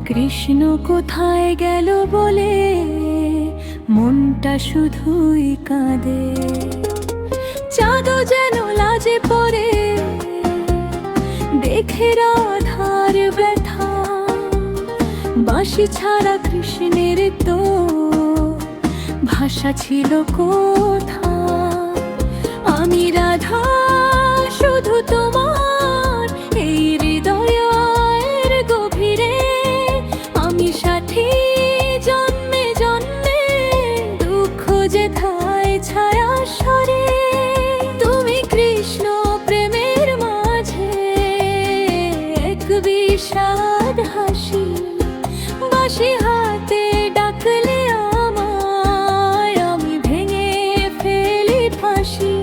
কৃষ্ণ কোথায় গেল বলে মনটা শুধুই কাঁদে। চাঁদও যেন লাজে পড়ে দেখে রাধার ব্যথা। বাঁশি ছাড়া কৃষ্ণের তো ভাষা ছিল কোথা। আমি রাধা শুধু তোমার এই হৃদয়ের গভীরে। আমি সাথী জন্মে জন্মে দুঃখ যেথায় ছায়া সরে। তুমি কৃষ্ণ প্রেমের মাঝে এক বিষাদ হাসি। বাঁশি হাতে ডাকলে আমায় আমি ভেঙে ফেলি ফাঁসি।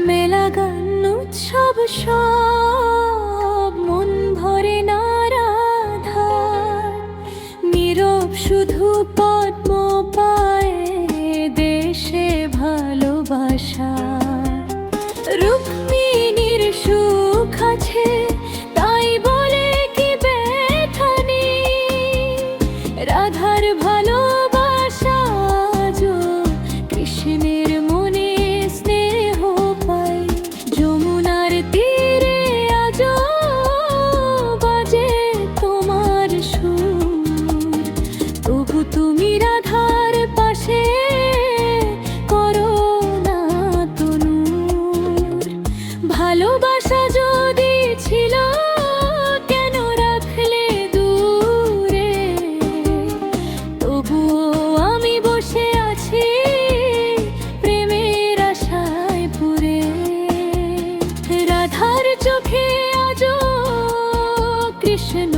মেলা গান উৎসব সব মন ভরে না রাধার। নীরব শুধু পদ্ম পায় দেশে ভালোবাসা। রুক্মিণীর সুখ আছে তাই বলে কি ব্যথা নেই। রাধার ভালোবাসা আজও কৃষ্ণের মনে স্নেহ পায়। যমুনার তীরে আজও বাজে তোমার সুর। তবু তুমি রাধার পাশে করো না তনুর। ভালোবাসা যদি ছিল কেন রাখলে দূরে। তবুও আমি বসে আছি প্রেমের আশায় পুরে। রাধার চোখে আজও কৃষ্ণ